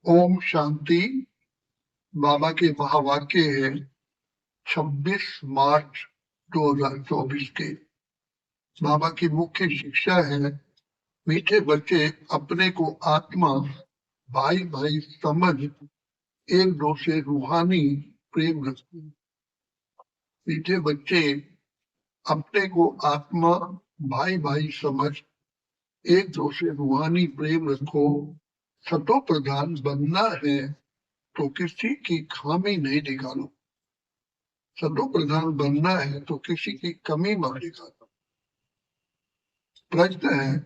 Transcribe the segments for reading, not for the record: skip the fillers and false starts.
ओम शांति। बाबा के महावाक्य है 26 मार्च 2024 के। बाबा की मुख्य शिक्षा है, मीठे बच्चे अपने को आत्मा भाई भाई समझ एक दूसरे रूहानी प्रेम रखो। मीठे बच्चे अपने को आत्मा भाई भाई समझ एक दूसरे रूहानी प्रेम रखो। सतो प्रधान बनना है तो किसी की खामी नहीं निकालो। सतो प्रधान बनना है तो किसी की कमी मत निकालो। प्रश्न है,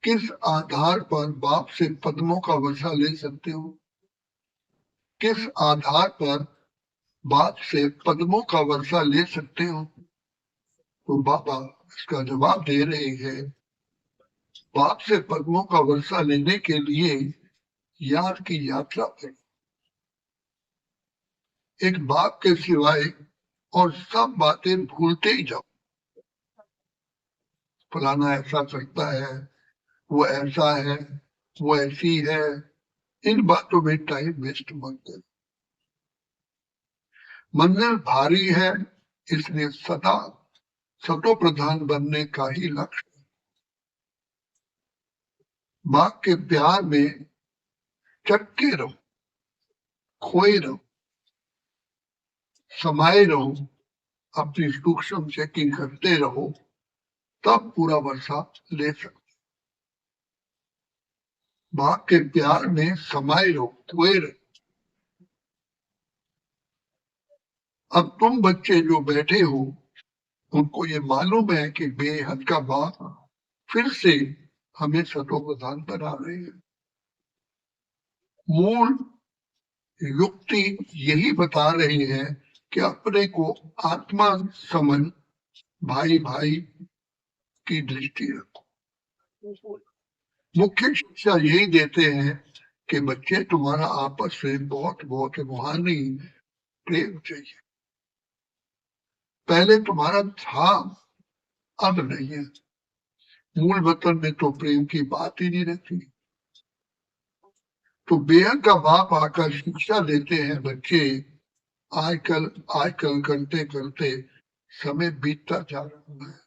किस आधार पर बाप से पद्मों का वर्षा ले सकते हो? किस आधार पर बाप से पद्मों का वर्षा ले सकते हो? तो बाबा इसका जवाब दे रहे हैं, बाप से पद्मों का वर्षा लेने के लिए याद की यात्रा करो। एक बाप के सिवाय और सब बातें भूलते ही जाओ। फलाना ऐसा करता है, वो ऐसा है, वो ऐसी है, इन बातों में टाइम वेस्ट मत करो। मंजिल भारी है, इसलिए सदा सतो प्रधान बनने का ही लक्ष्य। माँ के प्यार में चटके रहो, खोए रहो, समाये रहो, अपनी सूक्ष्म चेकिंग करते रहो, तब पूरा वर्षा ले सकते। माँ के प्यार में समाये रहो, खोए रहो। अब तुम बच्चे जो बैठे हो, उनको ये मालूम है कि बेहद का बाप फिर से हमें सतो प्रधान बना रहे हैं। मूल युक्ति यही बता रही है कि अपने को आत्मा समझ भाई भाई की दृष्टि रखो। मुख्य शिक्षा यही देते हैं कि बच्चे, तुम्हारा आपस में बहुत बहुत रूहानी प्रेम चाहिए। पहले तुम्हारा था, अब नहीं है। मूल वतन में तो प्रेम की बात ही नहीं रहती। तो बेहद का बाप आकर शिक्षा देते हैं, बच्चे आजकल करते करते समय बीतता जा रहा है।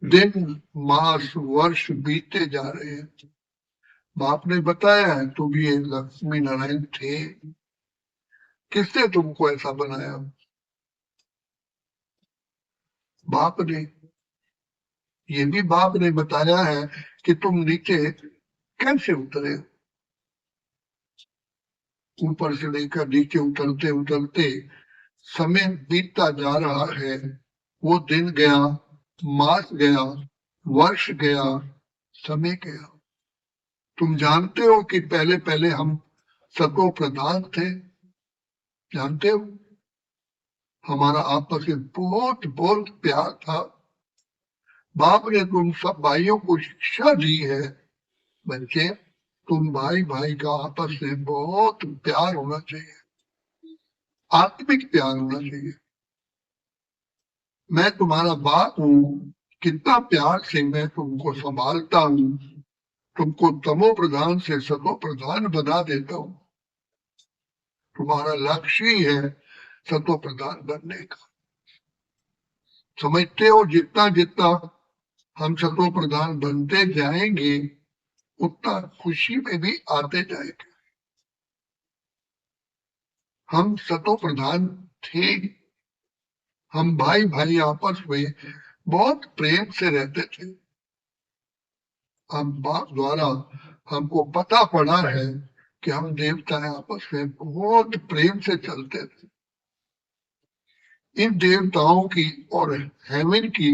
दिन मास वर्ष बीतते जा रहे हैं। बाप ने बताया है, तुम ये लक्ष्मी नारायण थे, किसने तुमको ऐसा बनाया? बाप ने। ये भी बाप ने बताया है कि तुम नीचे कैसे उतरे। ऊपर से लेकर नीचे उतरते उतरते समय बीतता जा रहा है। वो दिन गया, मास गया, वर्ष गया, समय गया। तुम जानते हो कि पहले पहले हम सतो प्रधान थे। जानते हो, हमारा आपस में बहुत बहुत प्यार था। बाप ने तुम सब भाइयों को शिक्षा दी है, बच्चे तुम भाई भाई का आपस में बहुत प्यार होना चाहिए, आत्मिक प्यार होना चाहिए। मैं तुम्हारा बाप हूँ, कितना प्यार से मैं तुमको संभालता हूँ, तुमको तमो प्रधान से सतो प्रधान बना देता हूँ। तुम्हारा लक्ष्य ही है सतो प्रधान बनने का। समझते हो, जितना जितना हम सतो प्रधान बनते जाएंगे, उतना खुशी में भी आते जाएंगे। हम सतो प्रधान थे, हम भाई भाई आपस में बहुत प्रेम से रहते थे। हम बाप द्वारा हमको पता पड़ा है कि हम देवता आपस में बहुत प्रेम से चलते थे। इन देवताओं की और हेवन की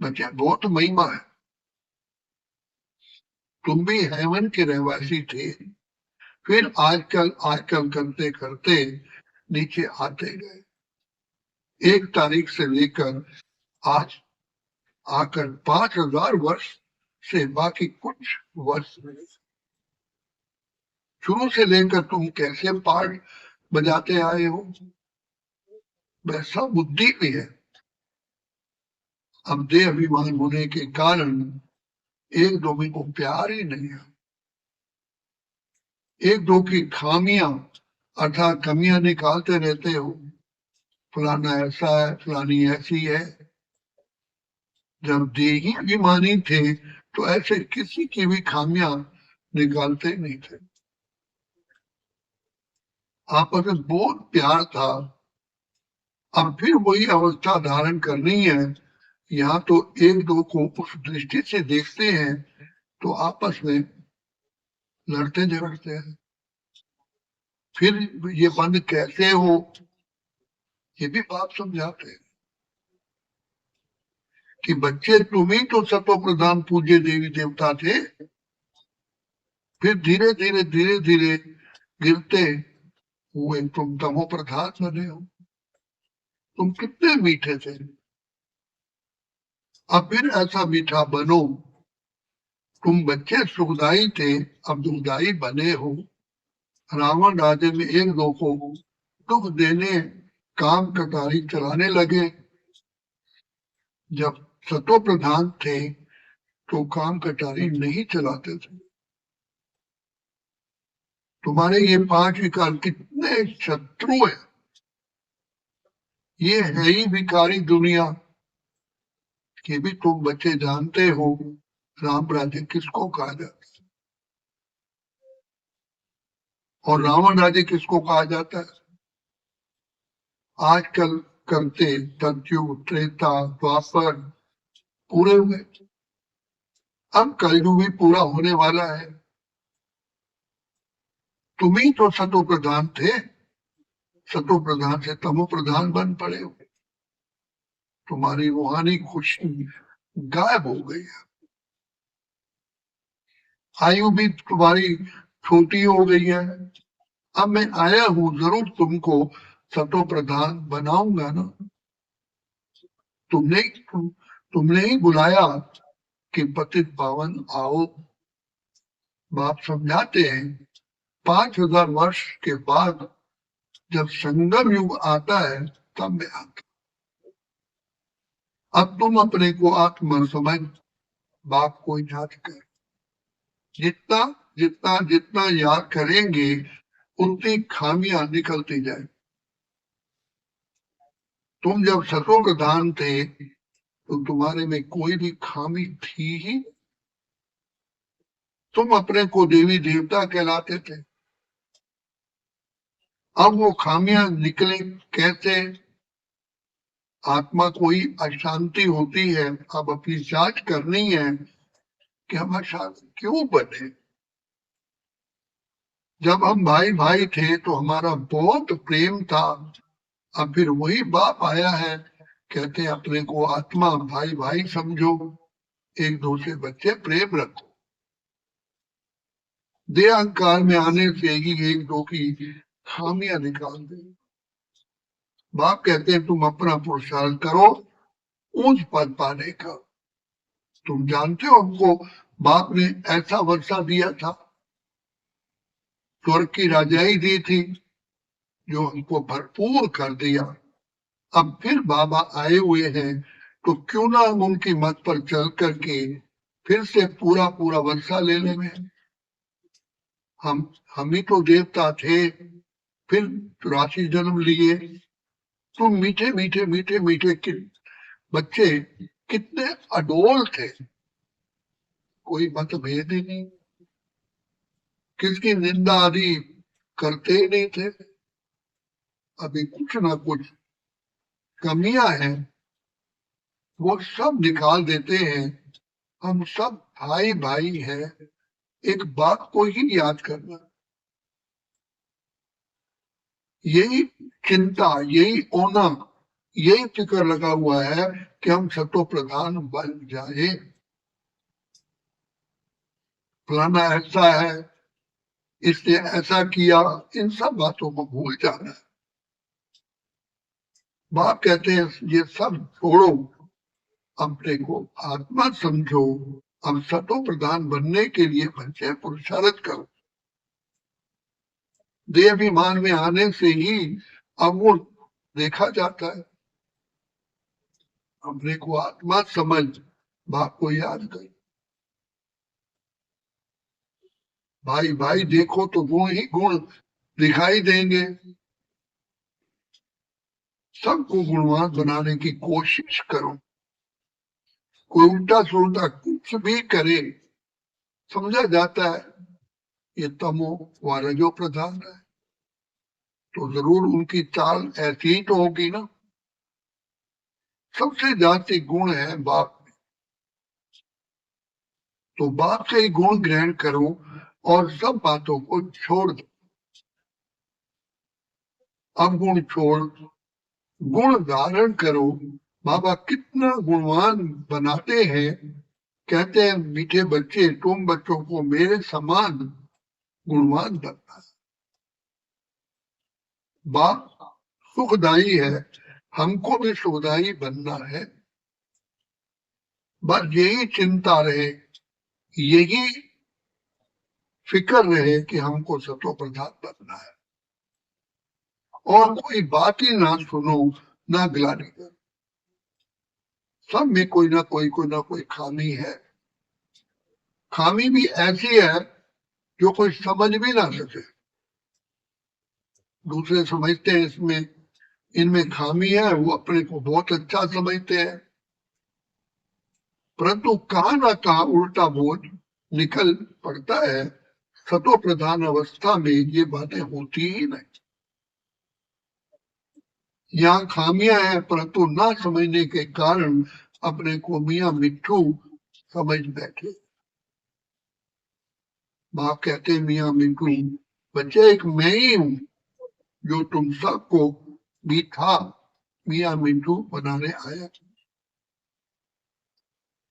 बच्चे बहुत महिमा है। तुम भी हेवन के रहवासी थे, फिर आजकल आजकल करते करते नीचे आते गए। 1 तारीख से लेकर आज आकर 5000 वर्ष से बाकी कुछ वर्ष में, शुरू से लेकर तुम कैसे पार्ट बजाते आए हो, वैसा बुद्धि भी है। अब देह अभिमान होने के कारण एक दूसरे को प्यार ही नहीं है। एक दो की खामियां अर्थात कमियां निकालते रहते हो, फलाना ऐसा है, फलानी ऐसी है। जब देही अभिमानी थे तो ऐसे किसी की भी खामियां निकालते नहीं थे। आपस में बहुत प्यार था। अब फिर वही अवस्था धारण करनी है। यहाँ तो एक दो को उस दृष्टि से देखते हैं तो आपस में लड़ते झगड़ते हैं। फिर ये बंद कैसे हो, ये भी बात समझाते हैं कि बच्चे तुम ही तो सतो प्रधान पूज्य देवी देवता थे। फिर धीरे धीरे धीरे धीरे गिरते हुए तुम तमो प्रधान बने हो। तुम कितने मीठे थे, अब फिर ऐसा मीठा बनो। तुम बच्चे सुखदाई थे, अब दुखदाई बने हो। रावण राज्य में एक दो को दुख देने काम कटारी चलाने लगे। जब सतो प्रधान थे तो काम कटारी नहीं चलाते थे। तुम्हारे ये पांच विकार कितने शत्रु है। ये है ही भिखारी दुनिया। कि भी तुम बच्चे जानते हो राम राज्य किसको कहा जाता है और रावण राज्य किसको कहा जाता है। आजकल करते सतयुग त्रेता द्वापर पूरे हुए, अब कलयुग भी पूरा होने वाला है। तुम ही तो सतो प्रधान थे, सतो प्रधान से तमो प्रधान बन पड़े हो। तुम्हारी रूहानी खुशी गायब हो गई है। आयु भी तुम्हारी छोटी हो गई है। अब मैं आया हूं जरूर तुमको सतो प्रधान बनाऊंगा ना। तुमने तुमने ही बुलाया कि पतित पावन आओ। बाप समझाते हैं 5,000 वर्ष के बाद जब संगम युग आता है तब मैं आता। अब तुम अपने को आत्मा समझ बाप को याद कर। जितना जितना जितना याद करेंगे उतनी खामियां निकलती जाए। तुम जब सतो प्रधान थे तो तुम्हारे में कोई भी खामी थी ही। तुम अपने को देवी देवता कहलाते थे। अब वो खामियां निकले कैसे। आत्मा को ही अशांति होती है। अब अपनी जांच करनी है कि हम अशांत क्यों बने। जब हम भाई भाई थे तो हमारा बहुत प्रेम था। अब फिर वही बाप आया है, कहते हैं अपने को आत्मा भाई भाई समझो, एक दूसरे बच्चे प्रेम रखो। दे अहंकार में आने से ही एक दो की खामियां निकाल दे। बाप कहते हैं तुम अपना पुरुषार्थ करो ऊंच पद पाने का। तुम जानते हो हमको बाप ने ऐसा वर्षा दिया था, स्वर्ग की राजाई दी थी जो हमको भरपूर कर दिया। अब फिर बाबा आए हुए हैं तो क्यों ना हम उनकी मत पर चल करके फिर से पूरा पूरा वर्षा ले लेंगे। हम ही तो देवता थे, फिर राशि जन्म लिए। तुम मीठे मीठे मीठे मीठे बच्चे कितने अडोल थे। कोई मतभेद ही नहीं, किसकी निंदा आदि करते ही नहीं थे। अभी कुछ ना कुछ कमियां हैं वो सब निकाल देते हैं। हम सब भाई भाई हैं। एक बात को ही याद करना, यही चिंता, यही ओना, यही फिक्र लगा हुआ है कि हम सतो प्रधान बन जाए। फलाना ऐसा है, इसने ऐसा किया, इन सब बातों को भूल जाना है। बाप कहते हैं ये सब छोड़ो, अपने को आत्मा समझो। अब सतो प्रधान बनने के लिए बच्चे पुरुषार्थ करो। देह अभिमान में आने से ही अब वो देखा जाता है। अपने को आत्मा समझ बाप को याद कर। भाई भाई देखो तो गुण ही गुण दिखाई देंगे। सबको गुणवान बनाने की कोशिश करो। कोई उल्टा सुलटा कुछ भी करे, समझा जाता है ये तमो व रजो प्रधान है, तो जरूर उनकी चाल ऐसी ही तो होगी ना। सबसे ज्यादा गुण है बाप में, तो बाप से ही गुण ग्रहण करो और सब बातों को छोड़ दो। अवगुण छोड़ गुण धारण करो। बाबा कितना गुणवान बनाते हैं। कहते हैं मीठे बच्चे तुम बच्चों को मेरे समान गुणवान बनना है। बाप सुखदाई है, हमको भी सुखदाई बनना है। बस यही चिंता रहे, यही फिक्र रहे कि हमको सतो प्रधान बनना है, और कोई बात ही ना सुनो, ना ग्लानि करो। सब में कोई ना कोई खामी है। खामी भी ऐसी है जो कोई समझ भी ना सके। दूसरे समझते हैं इसमें इनमें खामी है, वो अपने को बहुत अच्छा समझते हैं, परंतु कहा ना कहा उल्टा बोल निकल पड़ता है। सतो प्रधान अवस्था में ये बातें होती ही नहीं। यहाँ खामियां हैं, परंतु ना समझने के कारण अपने को मियां मिट्ठू समझ बैठे। बाप कहते मियां मिट्ठू बच्चे एक मैं ही हूं जो तुम सबको मीठा मियां मिट्ठू बनाने आया।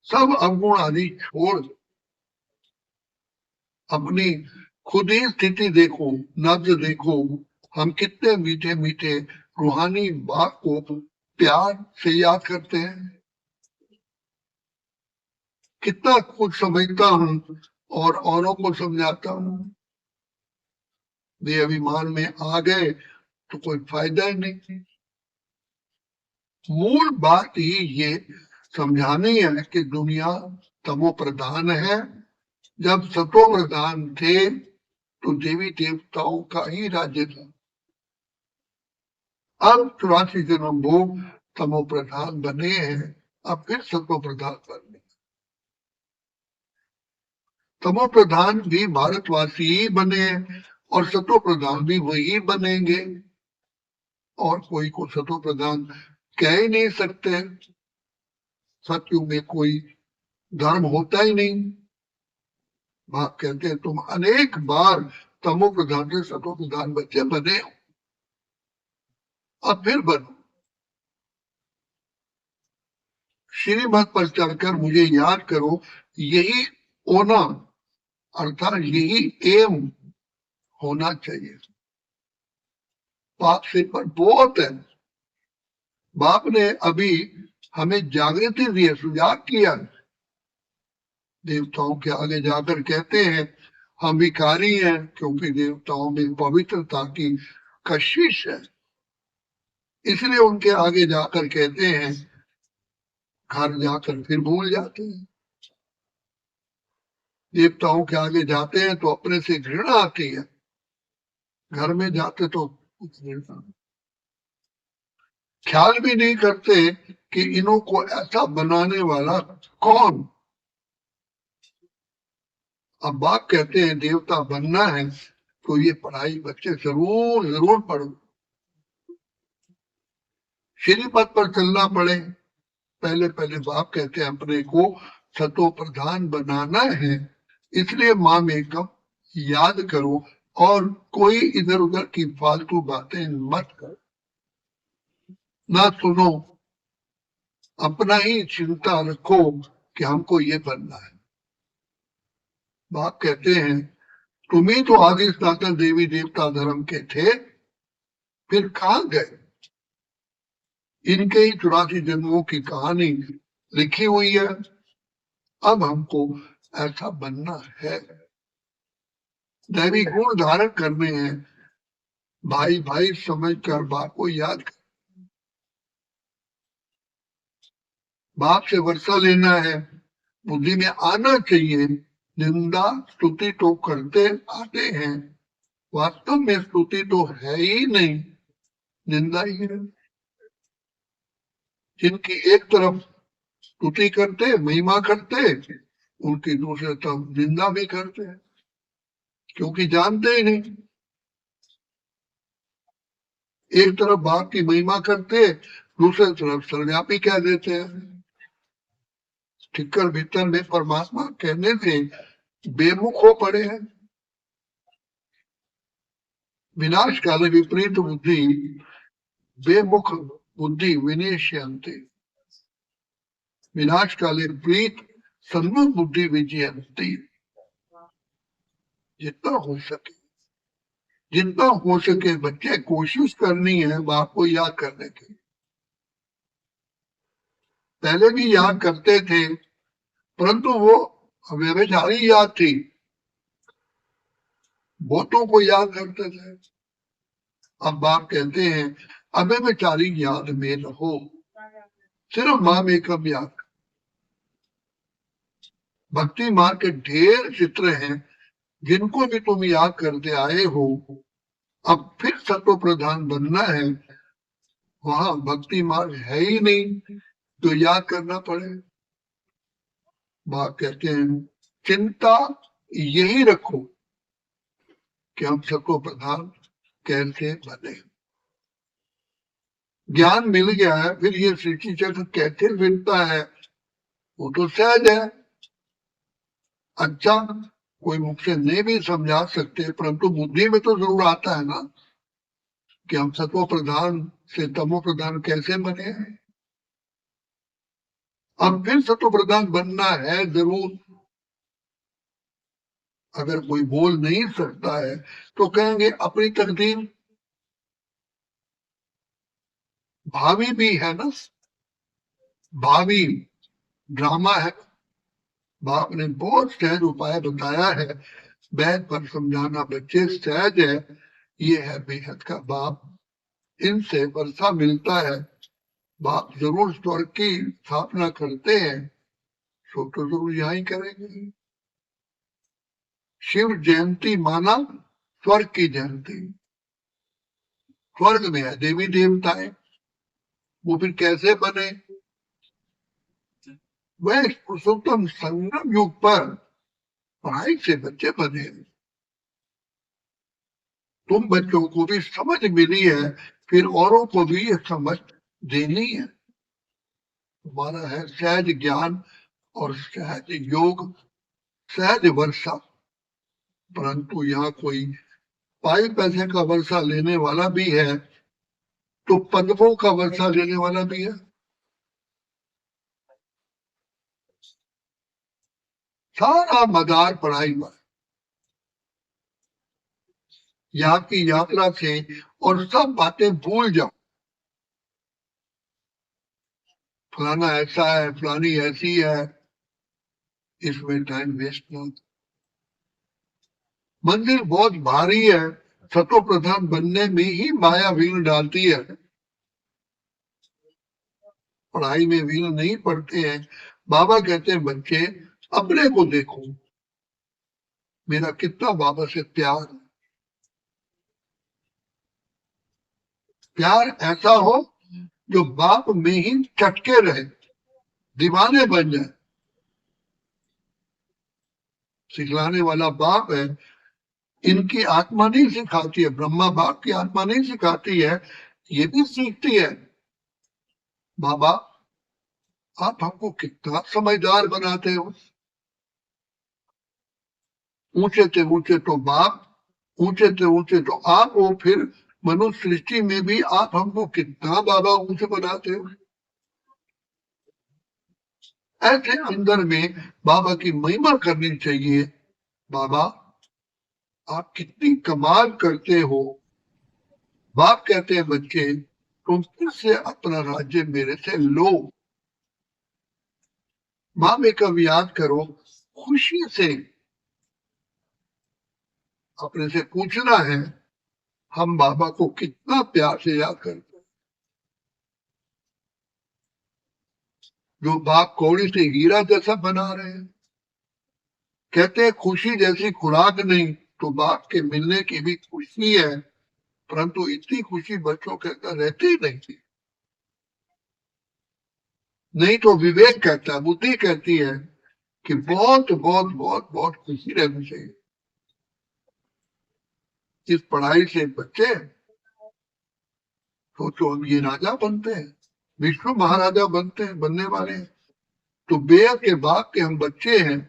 सब अवगुण आदि छोड़ अपनी खुद ही स्थिति देखो, नब्ज देखो। हम कितने मीठे मीठे रूहानी बाप को प्यार से याद करते हैं। कितना कुछ समझता हूँ और औरों को समझाता हूँ। वे अभिमान में आ गए तो कोई फायदा ही नहीं। मूल बात ही ये समझानी है कि दुनिया तमो प्रधान है। जब सतो प्रधान थे तो देवी देवताओं का ही राज्य था। अब 84 जन्म भोग तमो प्रधान बने हैं, अब फिर सतो प्रधान बने। तमो प्रधान भी भारतवासी ही बने हैं और सतो प्रधान भी वही बनेंगे, और कोई को सतो प्रधान कह ही नहीं सकते। सत्युग में कोई धर्म होता ही नहीं। बाप कहते हैं तुम अनेक बार तमो प्रधान से सतो प्रधान बच्चे बने हो, अब फिर बनो। श्रीमत पर चढ़कर मुझे याद करो, यही होना अर्थात यही एम होना चाहिए। बाप सिर पर बहुत है। बाप ने अभी हमें जागृति दी है, सुजाग किया। देवताओं के आगे जाकर कहते हैं हम भिखारी हैं, क्योंकि देवताओं में पवित्रता की कशिश है, इसलिए उनके आगे जाकर कहते हैं। घर जाकर फिर भूल जाते हैं। देवताओं के आगे जाते हैं तो अपने से घृणा आती है, घर में जाते तो ख्याल भी नहीं करते कि इन्हों को ऐसा बनाने वाला कौन। अब बाप कहते हैं देवता बनना है तो ये पढ़ाई बच्चे जरूर जरूर पढ़ो। श्री पद पर चलना पड़े, पहले पहले बाप कहते हैं अपने को सतो प्रधान बनाना है, इसलिए माँ एकम याद करो और कोई इधर उधर की फालतू बातें मत करो, ना सुनो। अपना ही चिंता रखो कि हमको ये बनना है। बाप कहते हैं तुम ही तो आदि सनातन देवी देवता धर्म के थे, फिर कहाँ गए। इनके ही 84 जन्मों की कहानी लिखी हुई है, अब हमको ऐसा बनना है। दैवी गुण धारण करने हैं, भाई भाई समझ कर बाप को याद कर। बाप से वर्षा लेना है, बुद्धि में आना चाहिए निंदा स्तुति तो करते आते हैं, वास्तव में स्तुति तो है ही नहीं, निंदा ही है। जिनकी एक तरफ स्तुति करते, महिमा करते, उनकी दूसरी तरफ निंदा भी करते हैं, क्योंकि जानते ही नहीं। एक तरफ बाप की महिमा करते, दूसरी तरफ सर्वव्यापी कह देते हैं। ठिक्कर भीतर में परमात्मा कहने से बेमुख हो पड़े हैं। विनाश काले विपरीत बुद्धि बेमुख बुद्धि विनेश्यन्ते, विनाश काले विपरीत सन्मुख बुद्धि विजयन्ति। जितना हो सके बच्चे कोशिश करनी है बाप को याद करने की। पहले भी याद करते थे, परंतु वो व्यभिचारी याद थी, बहुतों को याद करते थे। अब बाप कहते हैं अव्यभिचारी याद में न हो, सिर्फ माँ में कब याद। भक्ति मार्ग के ढेर चित्र हैं, जिनको भी तुम याद करते आए हो। अब फिर सत्व प्रधान बनना है, वहां भक्ति मार्ग है ही नहीं, तो याद करना पड़े। बाप कहते हैं चिंता यही रखो कि हम सत्व प्रधान कैसे बने। ज्ञान मिल गया है, फिर ये सृष्टि चक्र कैसे फिरता है वो तो सहज है। अच्छा, कोई मुख से नहीं भी समझा सकते, परंतु बुद्धि में तो जरूर आता है ना कि हम सत्व प्रधान से तमो प्रधान कैसे बने। अब फिर सत्व प्रधान बनना है जरूर। अगर कोई बोल नहीं सकता है तो कहेंगे अपनी तकदीर। भावी भी है ना, भावी ड्रामा है। बाप ने बहुत सहज उपाय बताया है, बैठ पर समझाना बच्चे सहज है। ये है बेहद का बाप, इनसे वर्षा मिलता है। बाप जरूर स्वर्ग की स्थापना करते हैं, सो तो जरूर यही करेंगे। शिव जयंती माना स्वर्ग की जयंती। स्वर्ग में है देवी देवताएं, वो फिर कैसे बने। वह पुरुषोत्तम संगम युग पर पढ़ाई से बच्चे बने। तुम बच्चों को भी समझ मिली है, फिर औरों को भी ये समझ देनी है। तुम्हारा है सहज ज्ञान और सहज योग, सहज वर्षा। परंतु यहाँ कोई पाई पैसे का वर्षा लेने वाला भी है, तो पदवों का वर्षा लेने वाला भी है। सारा मदार पढ़ाई पर, यहाँ की यात्रा से और सब बातें भूल जाओ। फलाना ऐसा है, फलानी ऐसी है, इसमें टाइम वेस्ट ना। मंदिर बहुत भारी है, सतो प्रधान बनने में ही माया विघ्न डालती है। पढ़ाई में विघ्न नहीं पड़ते हैं। बाबा कहते हैं बच्चे अपने को देखो, मेरा कितना बाबा से प्यार। प्यार ऐसा हो जो बाप में ही चटके रहे, दीवाने बन जाए। सिखलाने वाला बाप है, इनकी आत्मा नहीं सिखाती है, ब्रह्मा बाप की आत्मा नहीं सिखाती है, ये भी सीखती है। बाबा आप हमको कितना समझदार बनाते हो। ऊंचे थे ऊंचे तो बाप, ऊंचे थे ऊंचे तो आप हो, फिर मनुष्य सृष्टि में भी आप हमको कितना बाबा ऊंचे बनाते हो। ऐसे अंदर में बाबा की महिमा करनी चाहिए। बाबा आप कितनी कमाल करते हो। बाप कहते हैं बच्चे तुम फिर से अपना राज्य मेरे से लो। माँ में कब याद करो, खुशी से अपने से पूछना है हम बाबा को कितना प्यार से याद करते हैं। जो बाप कौड़ी से हीरा जैसा बना रहे हैं, कहते हैं खुशी जैसी खुराक नहीं, तो बाप के मिलने की भी खुशी है, परंतु इतनी खुशी बच्चों के अंदर रहती ही नहीं थी। नहीं तो विवेक कहता है, बुद्धि कहती है कि बहुत बहुत बहुत बहुत खुशी रहनी चाहिए। इस पढ़ाई से बच्चे सोचो हम ये राजा बनते हैं, विश्व महाराजा बनते हैं, बनने वाले हैं। तो बेयर के बाप के हम बच्चे हैं,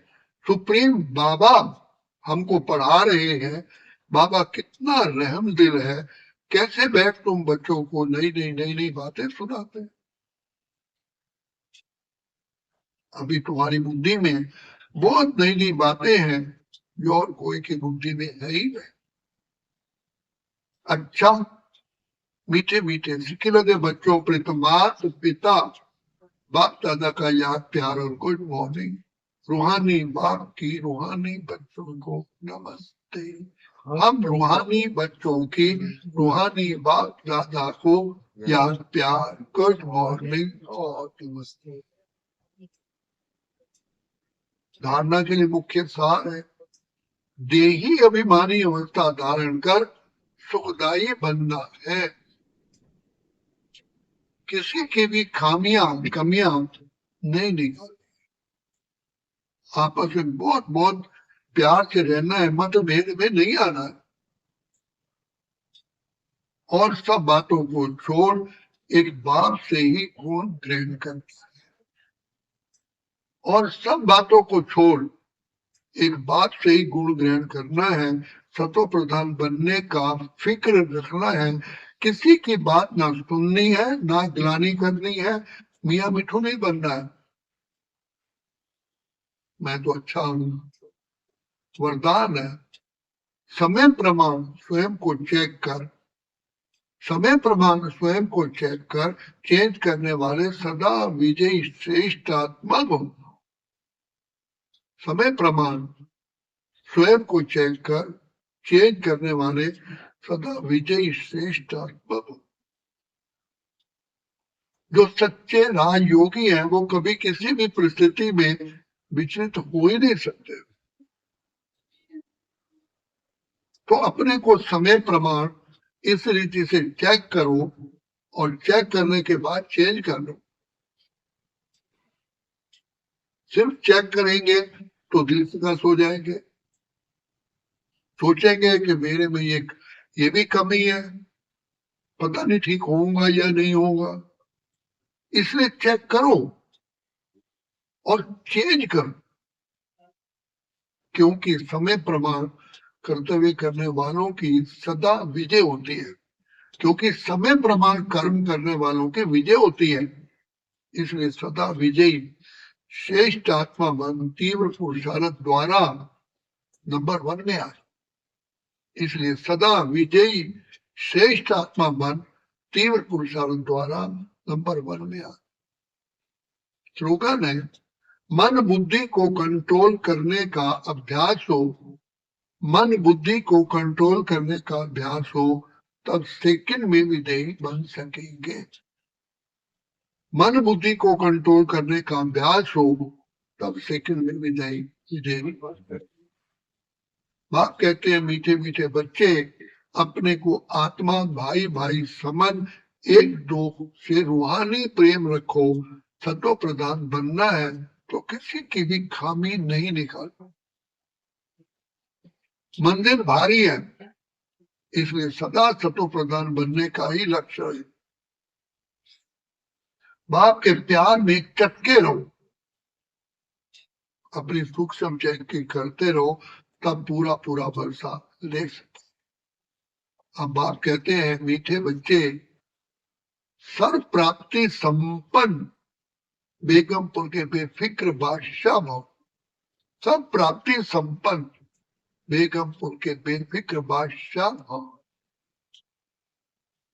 सुप्रीम बाबा हमको पढ़ा रहे हैं। बाबा कितना रहम दिल है, कैसे बैठ तुम बच्चों को नई नई नई नई बातें सुनाते हैं। अभी तुम्हारी बुद्धि में बहुत नई नई बातें हैं जो और कोई की बुद्धि में है ही नहीं। अच्छा, मीठे मीठे सिक्के लगे बच्चों, प्रीतमात पिता बाप दादा का याद प्यार और गुड मॉर्निंग। रूहानी बाप की रूहानी बच्चों को नमस्ते। हम रूहानी बच्चों की रूहानी बाप दादा को याद प्यार गुड मॉर्निंग और नमस्ते। धारणा के लिए मुख्य सार है, देही अभिमानी अवस्था धारण कर सुखदायी बनना है। किसी की भी खामियां कमियां नहीं निकाल, आपस में बहुत बहुत प्यार से रहना है, मतभेद में नहीं आना है। और सब बातों को छोड़ एक बाप से ही गुण ग्रहण करना है। और सब बातों को छोड़ एक बाप से ही गुण ग्रहण करना है। सतो प्रधान बनने का फिक्र रखना है, किसी की बात ना सुननी है ना ग्लानी करनी है, मियाँ मिठू नहीं बनना है। मैं तो अच्छा हूं, वरदान है। समय प्रमाण स्वयं को चेक कर, समय प्रमाण स्वयं को चेक कर, चेंज करने वाले सदा विजयी श्रेष्ठ आत्मा हो। समय प्रमाण स्वयं को चेक कर, चेंज करने वाले सदा विजयी श्रेष्ठ आत्मा हो। जो सच्चे राजयोगी हैं वो कभी किसी भी परिस्थिति में विचलित हो ही नहीं सकते। तो अपने को समय प्रमाण इस रीति से चेक करो और चेक करने के बाद चेंज कर लो। सिर्फ चेक करेंगे तो दिल से खस हो जाएंगे, सोचेंगे कि मेरे में ये भी कमी है, पता नहीं ठीक होगा या नहीं होगा। इसलिए चेक करो और चेंज करो, क्योंकि समय प्रमाण कर्तव्य करने वालों की सदा विजय होती है। क्योंकि समय प्रमाण कर्म करने वालों की विजय होती है, इसलिए सदा विजयी श्रेष्ठ आत्मा मन तीव्र पुरुषार्थ द्वारा नंबर 1 में आए। इसलिए सदा विजयी श्रेष्ठ आत्मा मन तीव्र पुरुषार्थ द्वारा नंबर 1 में आए। स्लोगन है, मन बुद्धि को कंट्रोल करने का अभ्यास हो, मन बुद्धि को कंट्रोल करने का अभ्यास हो, तब सेकंड में विजयी बन सकेंगे। मन बुद्धि को कंट्रोल करने का अभ्यास हो, तब सेकंड में विजयी बन सकेंगे। बाप कहते हैं, मीठे मीठे बच्चे, अपने को आत्मा भाई भाई समझ एक दो से रूहानी प्रेम रखो। सतो प्रधान बनना है तो किसी की भी खामी नहीं निकालना। मंदिर भारी है, इसलिए सदा सतो प्रधान बनने का ही लक्ष्य है। बाप के प्यार में चटके रहो, अपनी सूक्ष्म चेक करते रहो, तब पूरा पूरा वर्षा ले सकते। अब बाप कहते हैं, मीठे बच्चे, सर्व प्राप्ति संपन्न बेगमपुर के बेफिक्र बादशाह भव। सब प्राप्ति संपन्न बेगमपुर के बेफिक्र बादशाह भव।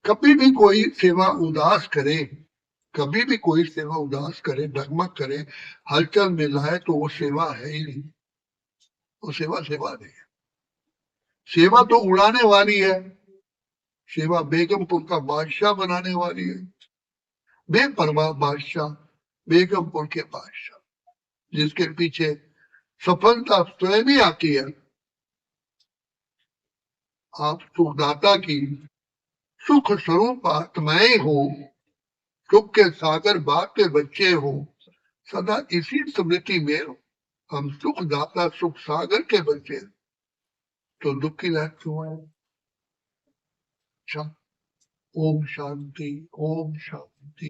कभी भी कोई सेवा उदास करे, कभी भी कोई सेवा उदास करे, डगमग करे, हलचल में लाए, तो वो सेवा है ही नहीं। वो सेवा सेवा नहीं है। सेवा तो उड़ाने वाली है, सेवा बेगमपुर का बादशाह बनाने वाली है। बेपरवाह बादशाह, बेगमपुर के बादशाह, जिसके पीछे सफलता स्वयं ही आती है। आप सुखदाता की सुख स्वरूप आत्माएं हो, सुख के सागर बाप के बच्चे हो, सदा इसी स्मृति में हम सुखदाता सुख सागर के बच्चे, तो दुख की लायक क्यों है? ओम शांति, ओम शांति।